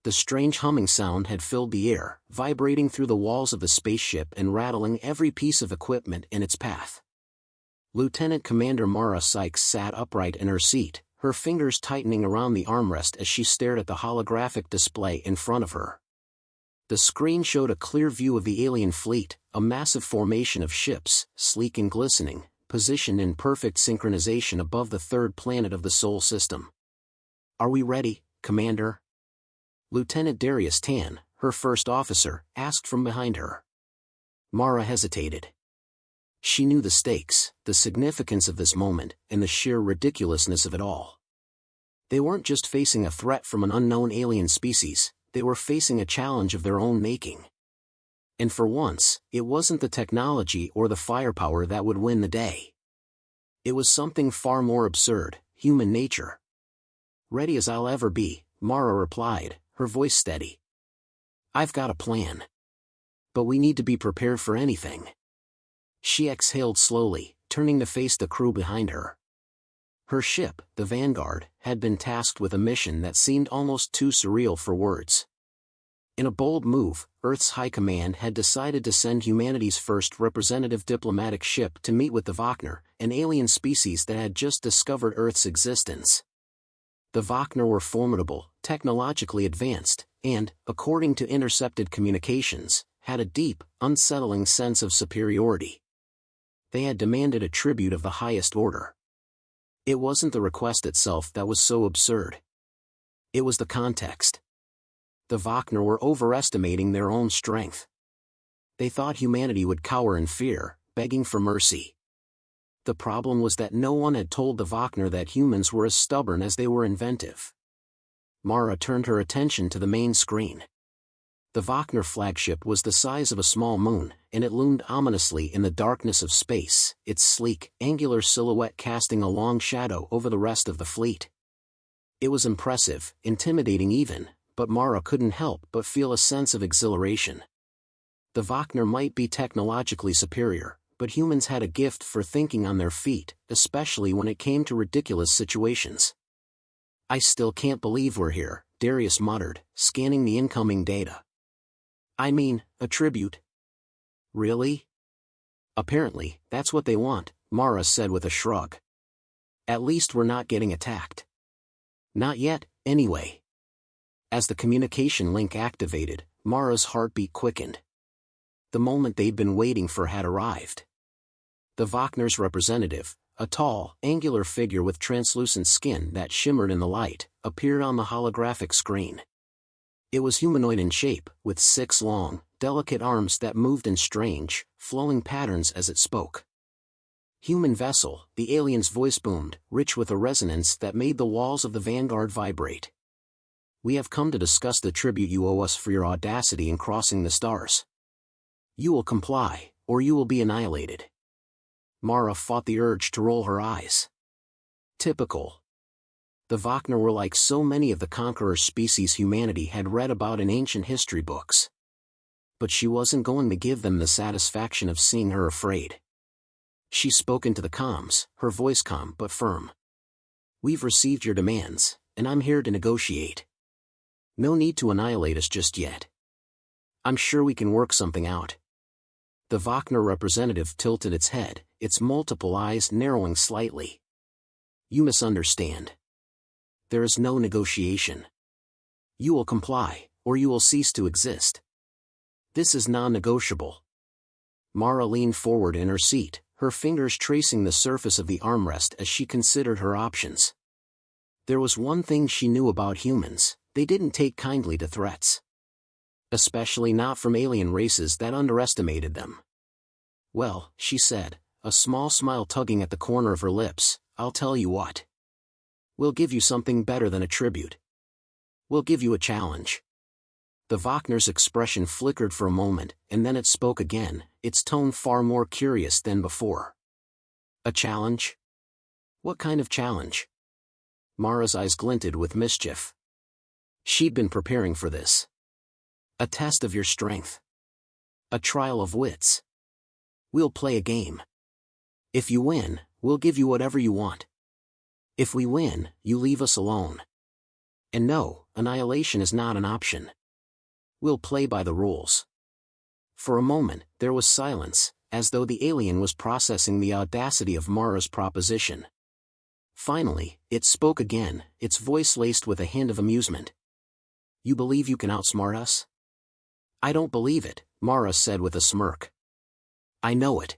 The strange humming sound had filled the air, vibrating through the walls of the spaceship and rattling every piece of equipment in its path. Lieutenant Commander Mara Sykes sat upright in her seat, her fingers tightening around the armrest as she stared at the holographic display in front of her. The screen showed a clear view of the alien fleet, a massive formation of ships, sleek and glistening, positioned in perfect synchronization above the third planet of the Sol system. "Are we ready, Commander?" Lieutenant Darius Tan, her first officer, asked from behind her. Mara hesitated. She knew the stakes, the significance of this moment, and the sheer ridiculousness of it all. They weren't just facing a threat from an unknown alien species, they were facing a challenge of their own making. And for once, it wasn't the technology or the firepower that would win the day. It was something far more absurd, human nature. "Ready as I'll ever be," Mara replied, her voice steady. "I've got a plan. But we need to be prepared for anything." She exhaled slowly, turning to face the crew behind her. Her ship, the Vanguard, had been tasked with a mission that seemed almost too surreal for words. In a bold move, Earth's High Command had decided to send humanity's first representative diplomatic ship to meet with the Wagner, an alien species that had just discovered Earth's existence. The Wagner were formidable, technologically advanced, and, according to intercepted communications, had a deep, unsettling sense of superiority. They had demanded a tribute of the highest order. It wasn't the request itself that was so absurd. It was the context. The Wagner were overestimating their own strength. They thought humanity would cower in fear, begging for mercy. The problem was that no one had told the Wagner that humans were as stubborn as they were inventive. Mara turned her attention to the main screen. The Wagner flagship was the size of a small moon, and it loomed ominously in the darkness of space, its sleek, angular silhouette casting a long shadow over the rest of the fleet. It was impressive, intimidating even, but Mara couldn't help but feel a sense of exhilaration. The Wagner might be technologically superior, but humans had a gift for thinking on their feet, especially when it came to ridiculous situations. "I still can't believe we're here," Darius muttered, scanning the incoming data. "I mean, a tribute." "Really?" "Apparently, that's what they want," Mara said with a shrug. "At least we're not getting attacked." "Not yet, anyway." As the communication link activated, Mara's heartbeat quickened. The moment they'd been waiting for had arrived. The Wagner's representative, a tall, angular figure with translucent skin that shimmered in the light, appeared on the holographic screen. It was humanoid in shape, with 6 long, delicate arms that moved in strange, flowing patterns as it spoke. "Human vessel," the alien's voice boomed, rich with a resonance that made the walls of the Vanguard vibrate. "We have come to discuss the tribute you owe us for your audacity in crossing the stars. You will comply, or you will be annihilated." Mara fought the urge to roll her eyes. Typical. The Wagner were like so many of the Conqueror species humanity had read about in ancient history books. But she wasn't going to give them the satisfaction of seeing her afraid. She spoke into the comms, her voice calm but firm. "We've received your demands, and I'm here to negotiate. No need to annihilate us just yet. I'm sure we can work something out." The Wagner representative tilted its head, its multiple eyes narrowing slightly. "You misunderstand. There is no negotiation. You will comply, or you will cease to exist. This is non-negotiable." Mara leaned forward in her seat, her fingers tracing the surface of the armrest as she considered her options. There was one thing she knew about humans: they didn't take kindly to threats. Especially not from alien races that underestimated them. "Well," she said, a small smile tugging at the corner of her lips, "I'll tell you what. We'll give you something better than a tribute. We'll give you a challenge." The Wagner's expression flickered for a moment, and then it spoke again, its tone far more curious than before. "A challenge? What kind of challenge?" Mara's eyes glinted with mischief. She'd been preparing for this. "A test of your strength. A trial of wits. We'll play a game. If you win, we'll give you whatever you want. If we win, you leave us alone. And no, annihilation is not an option. We'll play by the rules. For a moment, there was silence, as though the alien was processing the audacity of Mara's proposition. Finally, it spoke again, its voice laced with a hint of amusement. You believe you can outsmart us? I don't believe it, Mara said with a smirk. I know it.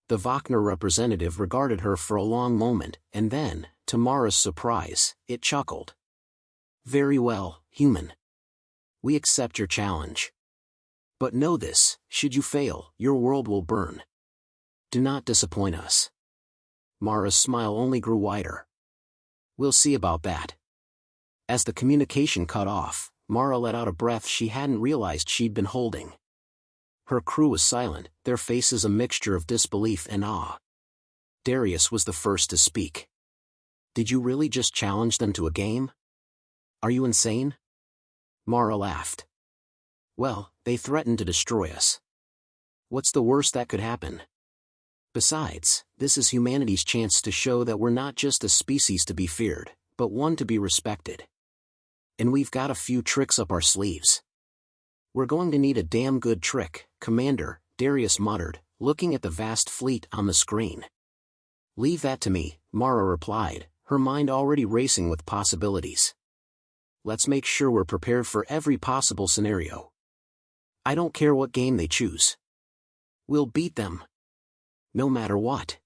The Wagner representative regarded her for a long moment, and then, to Mara's surprise, it chuckled. Very well, human. We accept your challenge. But know this, should you fail, your world will burn. Do not disappoint us. Mara's smile only grew wider. We'll see about that. As the communication cut off, Mara let out a breath she hadn't realized she'd been holding. Her crew was silent, their faces a mixture of disbelief and awe. Darius was the first to speak. Did you really just challenge them to a game? Are you insane? Mara laughed. Well, they threatened to destroy us. What's the worst that could happen? Besides, this is humanity's chance to show that we're not just a species to be feared, but one to be respected. And we've got a few tricks up our sleeves. We're going to need a damn good trick, Commander, Darius muttered, looking at the vast fleet on the screen. Leave that to me, Mara replied, her mind already racing with possibilities. Let's make sure we're prepared for every possible scenario. I don't care what game they choose. We'll beat them. No matter what.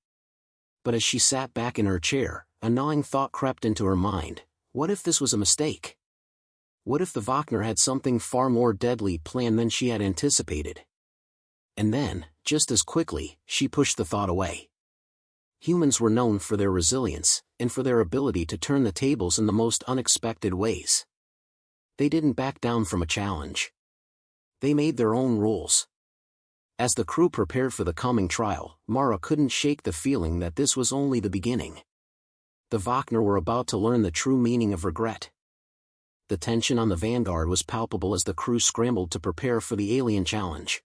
But as she sat back in her chair, a gnawing thought crept into her mind. What if this was a mistake? What if the Wagner had something far more deadly planned than she had anticipated? And then, just as quickly, she pushed the thought away. Humans were known for their resilience, and for their ability to turn the tables in the most unexpected ways. They didn't back down from a challenge. They made their own rules. As the crew prepared for the coming trial, Mara couldn't shake the feeling that this was only the beginning. The Wagner were about to learn the true meaning of regret. The tension on the Vanguard was palpable as the crew scrambled to prepare for the alien challenge.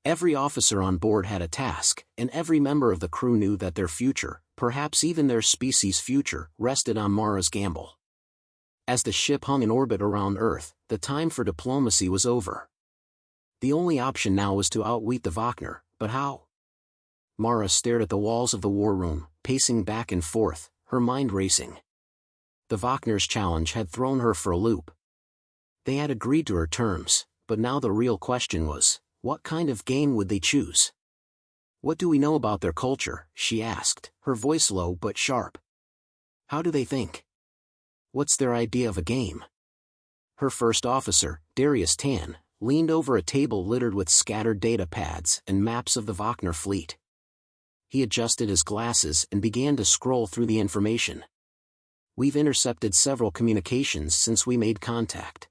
Every officer on board had a task, and every member of the crew knew that their future, perhaps even their species' future, rested on Mara's gamble. As the ship hung in orbit around Earth, the time for diplomacy was over. The only option now was to outwit the Wagner, but how? Mara stared at the walls of the war room, pacing back and forth, her mind racing. The Wagner's challenge had thrown her for a loop. They had agreed to her terms, but now the real question was, what kind of game would they choose? What do we know about their culture? She asked, her voice low but sharp. How do they think? What's their idea of a game? Her first officer, Darius Tan, leaned over a table littered with scattered data pads and maps of the Wagner fleet. He adjusted his glasses and began to scroll through the information. We've intercepted several communications since we made contact.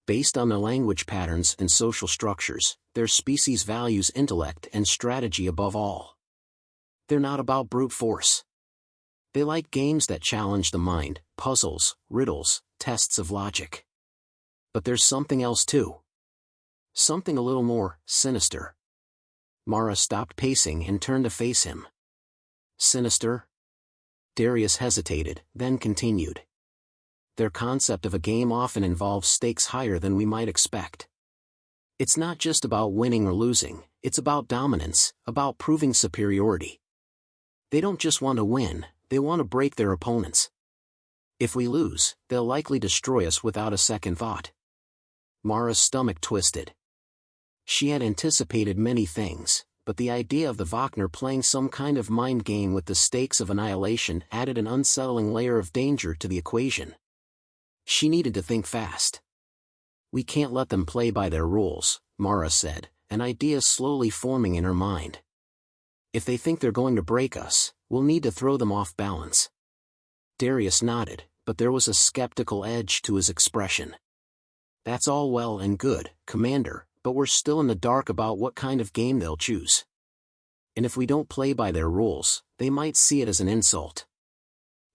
Based on their language patterns and social structures, their species values intellect and strategy above all. They're not about brute force. They like games that challenge the mind, puzzles, riddles, tests of logic. But there's something else too. Something a little more sinister. Mara stopped pacing and turned to face him. Sinister? Darius hesitated, then continued. Their concept of a game often involves stakes higher than we might expect. It's not just about winning or losing, it's about dominance, about proving superiority. They don't just want to win, they want to break their opponents. If we lose, they'll likely destroy us without a second thought. Mara's stomach twisted. She had anticipated many things, but the idea of the Wagner playing some kind of mind game with the stakes of annihilation added an unsettling layer of danger to the equation. She needed to think fast. We can't let them play by their rules, Mara said, an idea slowly forming in her mind. If they think they're going to break us, we'll need to throw them off balance. Darius nodded, but there was a skeptical edge to his expression. That's all well and good, Commander, but we're still in the dark about what kind of game they'll choose. And if we don't play by their rules, they might see it as an insult.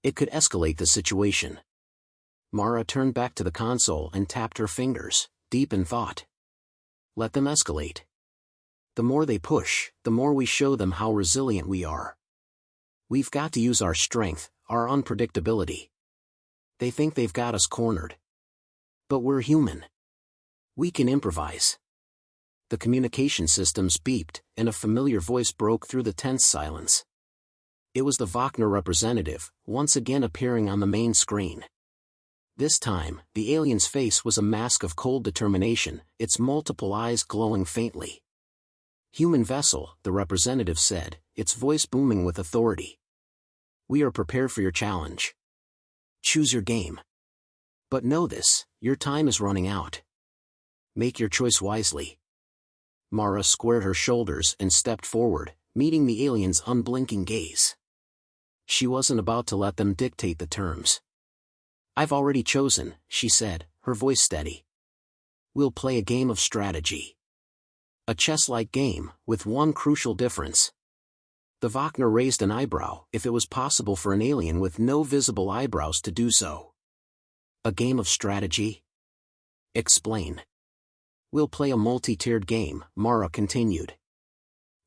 It could escalate the situation. Mara turned back to the console and tapped her fingers, deep in thought. Let them escalate. The more they push, the more we show them how resilient we are. We've got to use our strength, our unpredictability. They think they've got us cornered, But we're human. We can improvise. The communication systems beeped, and a familiar voice broke through the tense silence. It was the Wagner representative, once again appearing on the main screen. This time, the alien's face was a mask of cold determination, its multiple eyes glowing faintly. "Human vessel," the representative said, its voice booming with authority. "We are prepared for your challenge. Choose your game. But know this, your time is running out. Make your choice wisely." Mara squared her shoulders and stepped forward, meeting the alien's unblinking gaze. She wasn't about to let them dictate the terms. "I've already chosen," she said, her voice steady. "We'll play a game of strategy. A chess-like game, with one crucial difference." The Wagner raised an eyebrow, if it was possible for an alien with no visible eyebrows to do so. "A game of strategy?" "Explain." "We'll play a multi-tiered game," Mara continued.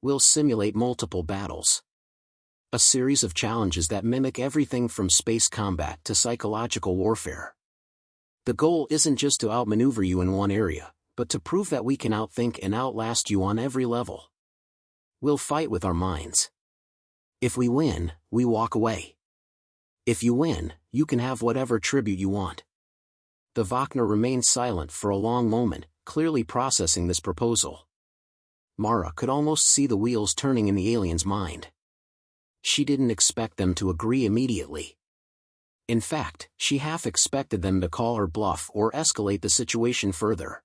"We'll simulate multiple battles. A series of challenges that mimic everything from space combat to psychological warfare. The goal isn't just to outmaneuver you in one area, but to prove that we can outthink and outlast you on every level. We'll fight with our minds. If we win, we walk away. If you win, you can have whatever tribute you want." The Wagner remained silent for a long moment, clearly processing this proposal. Mara could almost see the wheels turning in the alien's mind. She didn't expect them to agree immediately. In fact, she half expected them to call her bluff or escalate the situation further.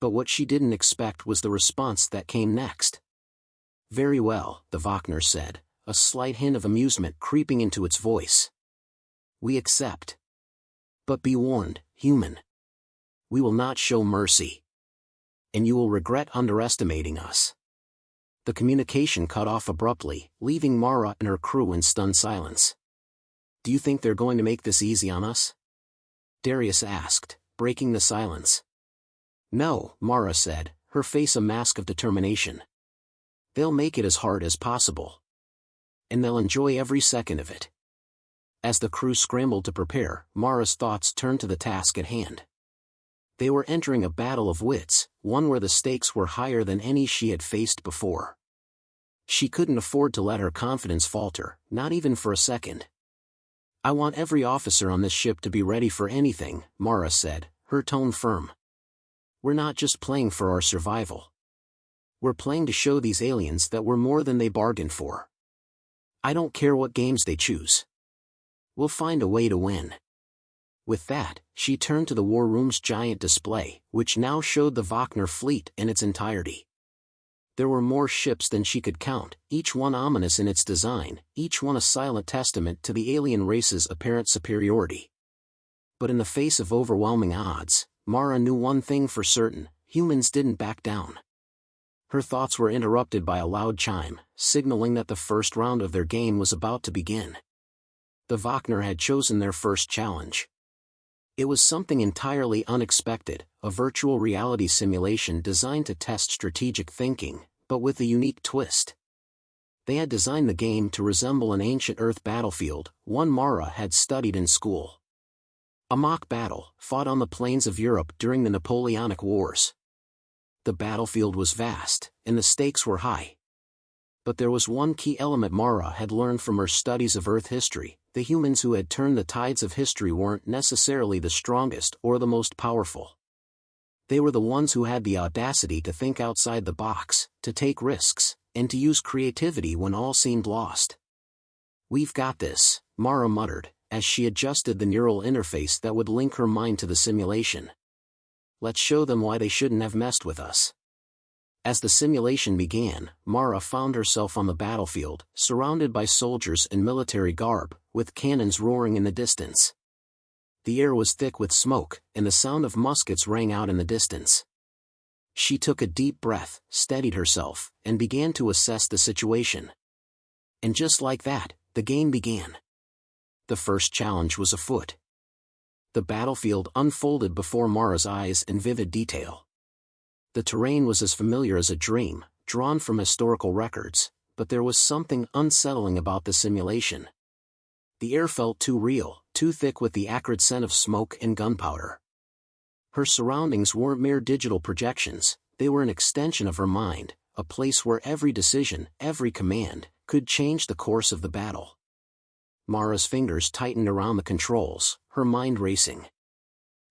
But what she didn't expect was the response that came next. "Very well," the Wagner said, a slight hint of amusement creeping into its voice. "We accept. But be warned, human. We will not show mercy. And you will regret underestimating us." The communication cut off abruptly, leaving Mara and her crew in stunned silence. "Do you think they're going to make this easy on us?" Darius asked, breaking the silence. "No," Mara said, her face a mask of determination. "They'll make it as hard as possible. And they'll enjoy every second of it." As the crew scrambled to prepare, Mara's thoughts turned to the task at hand. They were entering a battle of wits, one where the stakes were higher than any she had faced before. She couldn't afford to let her confidence falter, not even for a second. "I want every officer on this ship to be ready for anything," Mara said, her tone firm. "We're not just playing for our survival. We're playing to show these aliens that we're more than they bargained for. I don't care what games they choose. We'll find a way to win." With that, she turned to the war room's giant display, which now showed the Wagner fleet in its entirety. There were more ships than she could count, each one ominous in its design, each one a silent testament to the alien race's apparent superiority. But in the face of overwhelming odds, Mara knew one thing for certain: humans didn't back down. Her thoughts were interrupted by a loud chime, signaling that the first round of their game was about to begin. The Wagner had chosen their first challenge. It was something entirely unexpected, a virtual reality simulation designed to test strategic thinking, but with a unique twist. They had designed the game to resemble an ancient Earth battlefield, one Mara had studied in school. A mock battle, fought on the plains of Europe during the Napoleonic Wars. The battlefield was vast, and the stakes were high. But there was one key element Mara had learned from her studies of Earth history: the humans who had turned the tides of history weren't necessarily the strongest or the most powerful. They were the ones who had the audacity to think outside the box, to take risks, and to use creativity when all seemed lost. "We've got this," Mara muttered, as she adjusted the neural interface that would link her mind to the simulation. "Let's show them why they shouldn't have messed with us." As the simulation began, Mara found herself on the battlefield, surrounded by soldiers in military garb, with cannons roaring in the distance. The air was thick with smoke, and the sound of muskets rang out in the distance. She took a deep breath, steadied herself, and began to assess the situation. And just like that, the game began. The first challenge was afoot. The battlefield unfolded before Mara's eyes in vivid detail. The terrain was as familiar as a dream, drawn from historical records, but there was something unsettling about the simulation. The air felt too real, too thick with the acrid scent of smoke and gunpowder. Her surroundings weren't mere digital projections, they were an extension of her mind, a place where every decision, every command, could change the course of the battle. Mara's fingers tightened around the controls, her mind racing.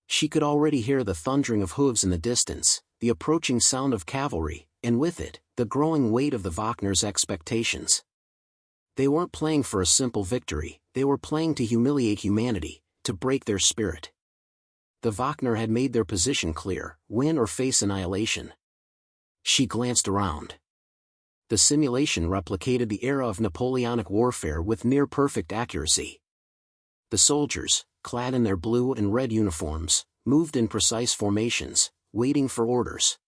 She could already hear the thundering of hooves in the distance, the approaching sound of cavalry, and with it, the growing weight of the Wagner's expectations. They weren't playing for a simple victory, they were playing to humiliate humanity, to break their spirit. The Wagner had made their position clear, win or face annihilation. She glanced around. The simulation replicated the era of Napoleonic warfare with near-perfect accuracy. The soldiers, clad in their blue and red uniforms, moved in precise formations, waiting for orders.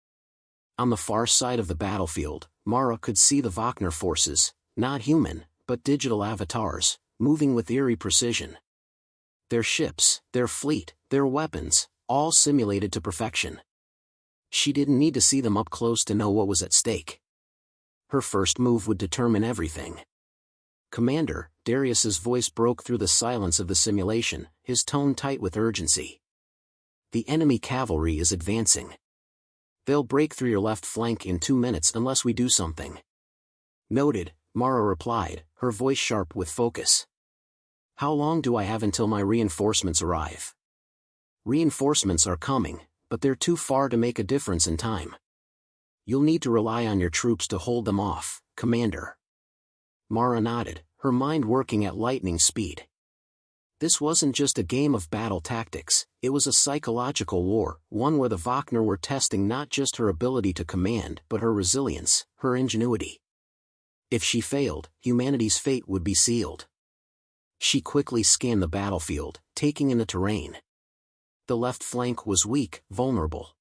On the far side of the battlefield, Mara could see the Wagner forces, not human, but digital avatars, moving with eerie precision. Their ships, their fleet, their weapons, all simulated to perfection. She didn't need to see them up close to know what was at stake. Her first move would determine everything. "Commander," Darius's voice broke through the silence of the simulation, his tone tight with urgency. "The enemy cavalry is advancing. They'll break through your left flank in 2 minutes unless we do something." "Noted," Mara replied, her voice sharp with focus. "How long do I have until my reinforcements arrive?" "Reinforcements are coming, but they're too far to make a difference in time. You'll need to rely on your troops to hold them off, Commander." Mara nodded, her mind working at lightning speed. This wasn't just a game of battle tactics, it was a psychological war, one where the Wagner were testing not just her ability to command but her resilience, her ingenuity. If she failed, humanity's fate would be sealed. She quickly scanned the battlefield, taking in the terrain. The left flank was weak, vulnerable.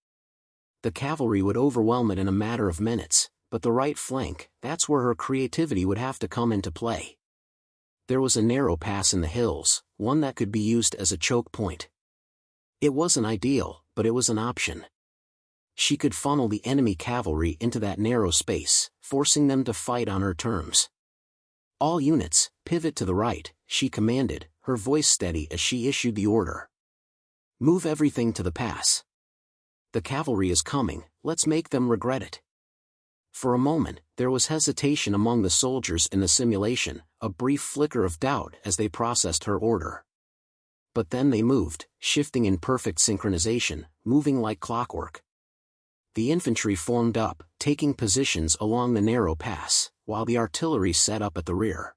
The cavalry would overwhelm it in a matter of minutes, but the right flank, that's where her creativity would have to come into play. There was a narrow pass in the hills, one that could be used as a choke point. It wasn't ideal, but it was an option. She could funnel the enemy cavalry into that narrow space, forcing them to fight on her terms. "All units, pivot to the right," she commanded, her voice steady as she issued the order. "Move everything to the pass. The cavalry is coming, let's make them regret it." For a moment, there was hesitation among the soldiers in the simulation, a brief flicker of doubt as they processed her order. But then they moved, shifting in perfect synchronization, moving like clockwork. The infantry formed up, taking positions along the narrow pass, while the artillery set up at the rear.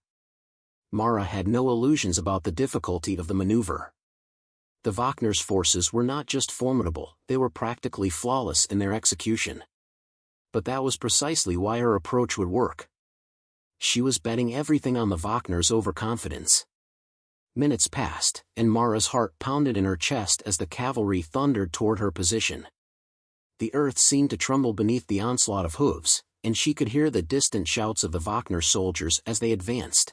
Mara had no illusions about the difficulty of the maneuver. The Wagner's forces were not just formidable, they were practically flawless in their execution. But that was precisely why her approach would work. She was betting everything on the Wagner's overconfidence. Minutes passed, and Mara's heart pounded in her chest as the cavalry thundered toward her position. The earth seemed to tremble beneath the onslaught of hooves, and she could hear the distant shouts of the Wagner soldiers as they advanced.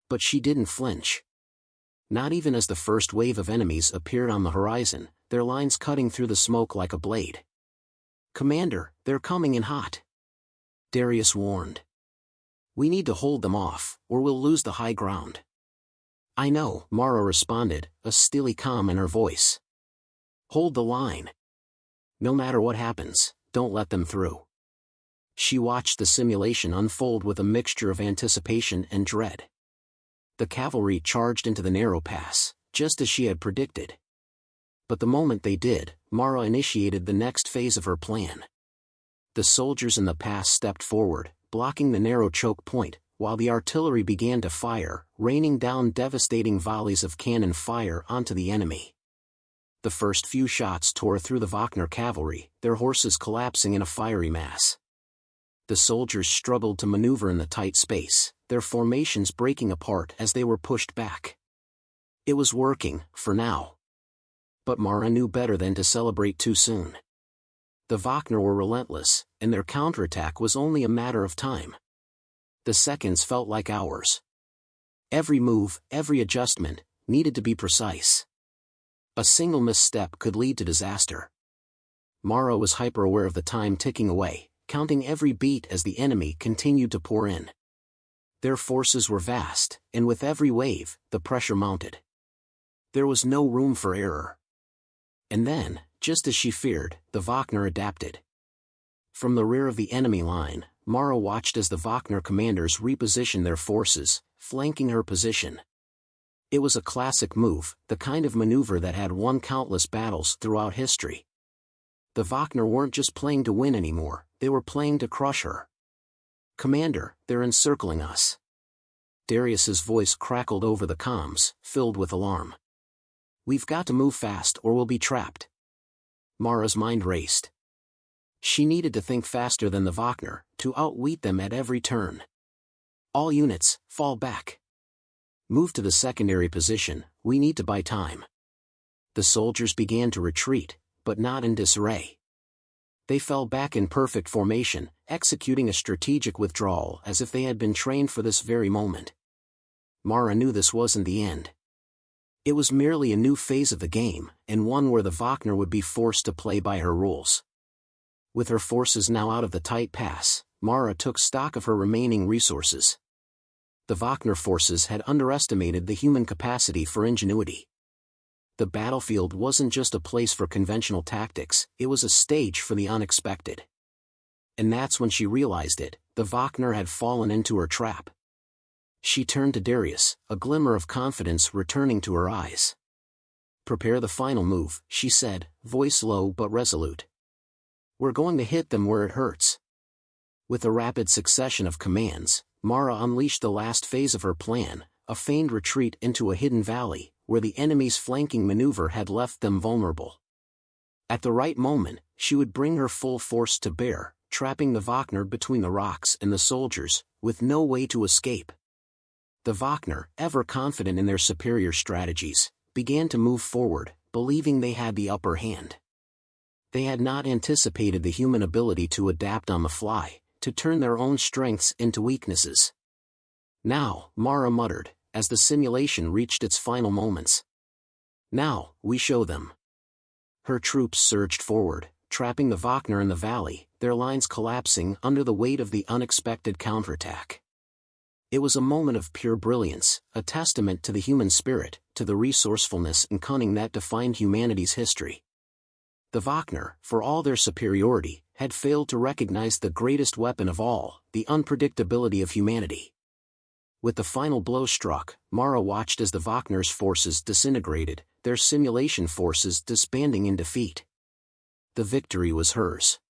But she didn't flinch. Not even as the first wave of enemies appeared on the horizon, their lines cutting through the smoke like a blade. "Commander, they're coming in hot," Darius warned. "We need to hold them off, or we'll lose the high ground." "I know," Mara responded, a steely calm in her voice. "Hold the line. No matter what happens, don't let them through." She watched the simulation unfold with a mixture of anticipation and dread. The cavalry charged into the narrow pass, just as she had predicted. But the moment they did, Mara initiated the next phase of her plan. The soldiers in the pass stepped forward, blocking the narrow choke point, while the artillery began to fire, raining down devastating volleys of cannon fire onto the enemy. The first few shots tore through the Wagner cavalry, their horses collapsing in a fiery mass. The soldiers struggled to maneuver in the tight space, their formations breaking apart as they were pushed back. It was working, for now. But Mara knew better than to celebrate too soon. The Wagner were relentless, and their counterattack was only a matter of time. The seconds felt like hours. Every move, every adjustment, needed to be precise. A single misstep could lead to disaster. Mara was hyper-aware of the time ticking away, counting every beat as the enemy continued to pour in. Their forces were vast, and with every wave, the pressure mounted. There was no room for error. And then, just as she feared, the Wagner adapted. From the rear of the enemy line, Mara watched as the Wagner commanders repositioned their forces, flanking her position. It was a classic move, the kind of maneuver that had won countless battles throughout history. The Wagner weren't just playing to win anymore, they were playing to crush her. "Commander, they're encircling us." Darius's voice crackled over the comms, filled with alarm. "We've got to move fast or we'll be trapped." Mara's mind raced. She needed to think faster than the Wagner, to outwit them at every turn. "All units, fall back. Move to the secondary position, we need to buy time." The soldiers began to retreat, but not in disarray. They fell back in perfect formation, executing a strategic withdrawal as if they had been trained for this very moment. Mara knew this wasn't the end. It was merely a new phase of the game, and one where the Wagner would be forced to play by her rules. With her forces now out of the tight pass, Mara took stock of her remaining resources. The Wagner forces had underestimated the human capacity for ingenuity. The battlefield wasn't just a place for conventional tactics, it was a stage for the unexpected. And that's when she realized it, the Wagner had fallen into her trap. She turned to Darius, a glimmer of confidence returning to her eyes. "Prepare the final move," she said, voice low but resolute. "We're going to hit them where it hurts." With a rapid succession of commands, Mara unleashed the last phase of her plan, a feigned retreat into a hidden valley, where the enemy's flanking maneuver had left them vulnerable. At the right moment, she would bring her full force to bear, trapping the Wagner between the rocks and the soldiers, with no way to escape. The Wagner, ever confident in their superior strategies, began to move forward, believing they had the upper hand. They had not anticipated the human ability to adapt on the fly, to turn their own strengths into weaknesses. "Now," Mara muttered, as the simulation reached its final moments. "Now, we show them." Her troops surged forward, trapping the Wagner in the valley, their lines collapsing under the weight of the unexpected counterattack. It was a moment of pure brilliance, a testament to the human spirit, to the resourcefulness and cunning that defined humanity's history. The Wagner, for all their superiority, had failed to recognize the greatest weapon of all, the unpredictability of humanity. With the final blow struck, Mara watched as the Wagner's forces disintegrated, their simulation forces disbanding in defeat. The victory was hers.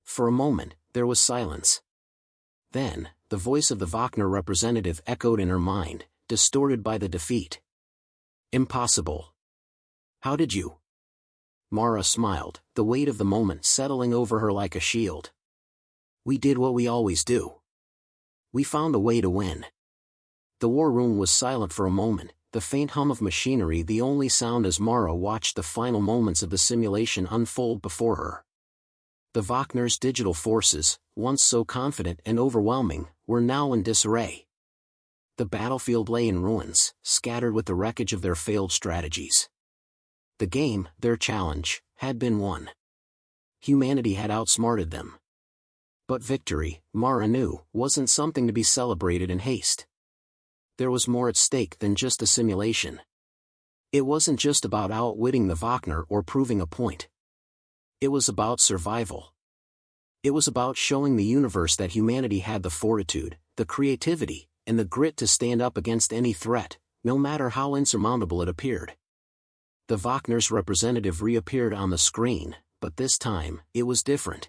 For a moment, there was silence. Then, the voice of the Wagner representative echoed in her mind, distorted by the defeat. "Impossible. How did you?" Mara smiled, the weight of the moment settling over her like a shield. "We did what we always do. We found a way to win." The war room was silent for a moment, the faint hum of machinery the only sound as Mara watched the final moments of the simulation unfold before her. The Wagner's digital forces, once so confident and overwhelming, were now in disarray. The battlefield lay in ruins, scattered with the wreckage of their failed strategies. The game, their challenge, had been won. Humanity had outsmarted them. But victory, Mara knew, wasn't something to be celebrated in haste. There was more at stake than just a simulation. It wasn't just about outwitting the Wagner or proving a point. It was about survival. It was about showing the universe that humanity had the fortitude, the creativity, and the grit to stand up against any threat, no matter how insurmountable it appeared. The Wagner's representative reappeared on the screen, but this time, it was different.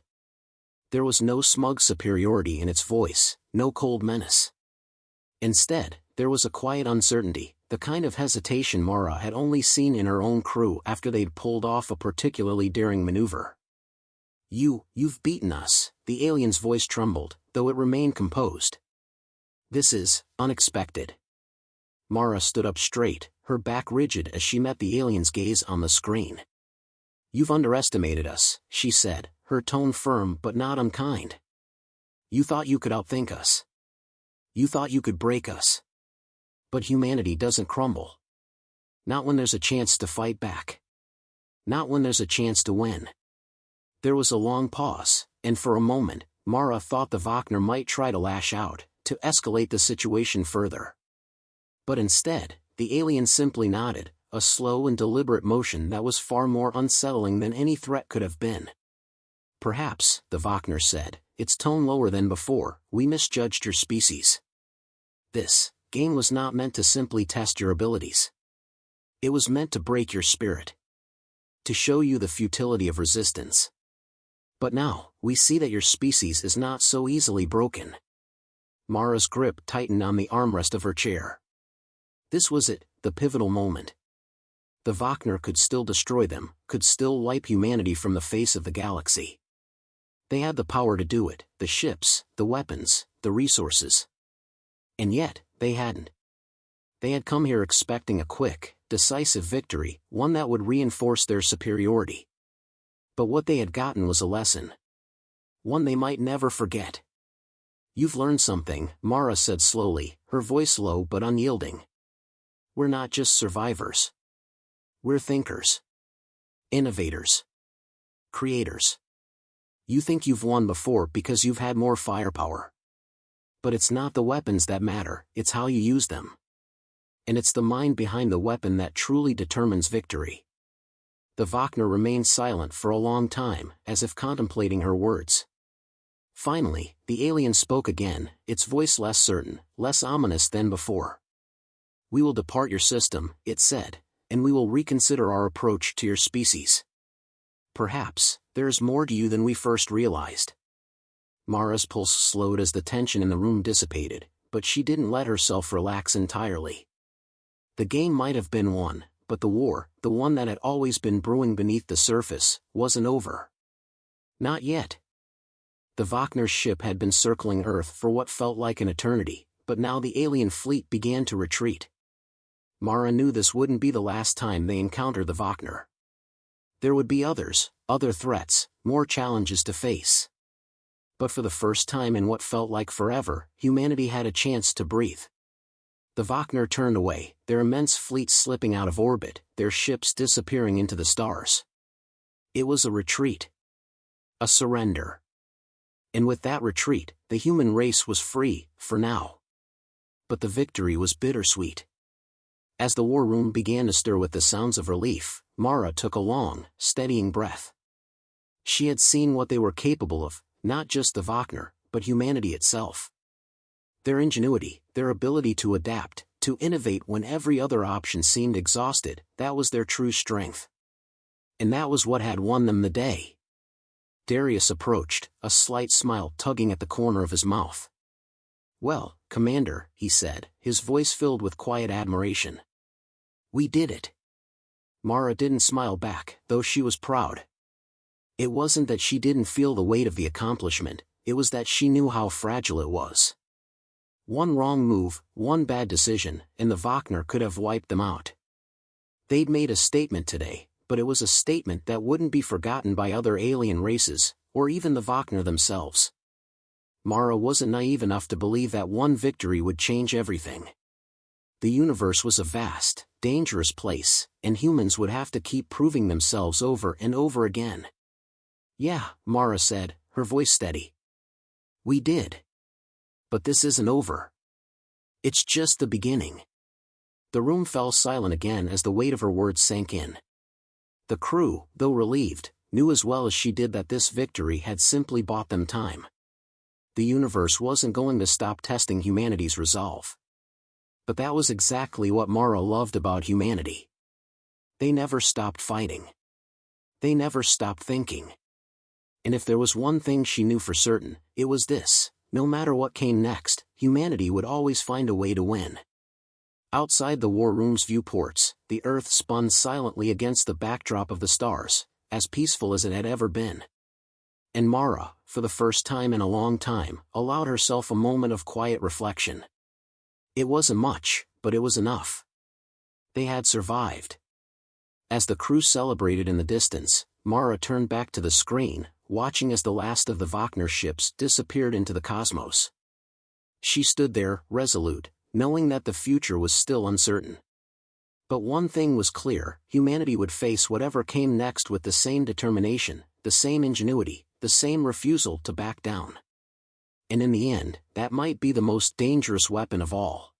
There was no smug superiority in its voice, no cold menace. Instead, there was a quiet uncertainty, the kind of hesitation Mara had only seen in her own crew after they'd pulled off a particularly daring maneuver. You've beaten us," the alien's voice trembled, though it remained composed. "This is unexpected." Mara stood up straight, her back rigid as she met the alien's gaze on the screen. "You've underestimated us," she said, her tone firm but not unkind. "You thought you could outthink us. You thought you could break us. But humanity doesn't crumble. Not when there's a chance to fight back. Not when there's a chance to win." There was a long pause, and for a moment, Mara thought the Wagner might try to lash out, to escalate the situation further. But instead, the alien simply nodded, a slow and deliberate motion that was far more unsettling than any threat could have been. "Perhaps," the Wagner said, its tone lower than before, "we misjudged your species. This game was not meant to simply test your abilities. It was meant to break your spirit. To show you the futility of resistance. But now, we see that your species is not so easily broken." Mara's grip tightened on the armrest of her chair. This was it, the pivotal moment. The Wagner could still destroy them, could still wipe humanity from the face of the galaxy. They had the power to do it, the ships, the weapons, the resources. And yet, they hadn't. They had come here expecting a quick, decisive victory, one that would reinforce their superiority. But what they had gotten was a lesson. One they might never forget. "You've learned something," Mara said slowly, her voice low but unyielding. "We're not just survivors. We're thinkers. Innovators. Creators. You think you've won before because you've had more firepower. But it's not the weapons that matter, it's how you use them. And it's the mind behind the weapon that truly determines victory." The Wagner remained silent for a long time, as if contemplating her words. Finally, the alien spoke again, its voice less certain, less ominous than before. "We will depart your system," it said, "and we will reconsider our approach to your species. Perhaps, there is more to you than we first realized." Mara's pulse slowed as the tension in the room dissipated, but she didn't let herself relax entirely. The game might have been won, but the war, the one that had always been brewing beneath the surface, wasn't over. Not yet. The Wagner's ship had been circling Earth for what felt like an eternity, but now the alien fleet began to retreat. Mara knew this wouldn't be the last time they encountered the Wagner. There would be others, other threats, more challenges to face. But for the first time in what felt like forever, humanity had a chance to breathe. The Wagner turned away, their immense fleet slipping out of orbit, their ships disappearing into the stars. It was a retreat. A surrender. And with that retreat, the human race was free, for now. But the victory was bittersweet. As the war room began to stir with the sounds of relief, Mara took a long, steadying breath. She had seen what they were capable of, not just the Wagner, but humanity itself. Their ingenuity, their ability to adapt, to innovate when every other option seemed exhausted, that was their true strength. And that was what had won them the day. Darius approached, a slight smile tugging at the corner of his mouth. "Well, Commander," he said, his voice filled with quiet admiration. "We did it." Mara didn't smile back, though she was proud. It wasn't that she didn't feel the weight of the accomplishment, it was that she knew how fragile it was. One wrong move, one bad decision, and the Wagner could have wiped them out. They'd made a statement today, but it was a statement that wouldn't be forgotten by other alien races, or even the Wagner themselves. Mara wasn't naive enough to believe that one victory would change everything. The universe was a vast, dangerous place, and humans would have to keep proving themselves over and over again. "Yeah," Mara said, her voice steady. "We did. But this isn't over. It's just the beginning." The room fell silent again as the weight of her words sank in. The crew, though relieved, knew as well as she did that this victory had simply bought them time. The universe wasn't going to stop testing humanity's resolve. But that was exactly what Mara loved about humanity. They never stopped fighting. They never stopped thinking. And if there was one thing she knew for certain, it was this: no matter what came next, humanity would always find a way to win. Outside the war room's viewports, the Earth spun silently against the backdrop of the stars, as peaceful as it had ever been. And Mara, for the first time in a long time, allowed herself a moment of quiet reflection. It wasn't much, but it was enough. They had survived. As the crew celebrated in the distance, Mara turned back to the screen, watching as the last of the Wagner ships disappeared into the cosmos. She stood there, resolute, knowing that the future was still uncertain. But one thing was clear: humanity would face whatever came next with the same determination, the same ingenuity, the same refusal to back down. And in the end, that might be the most dangerous weapon of all.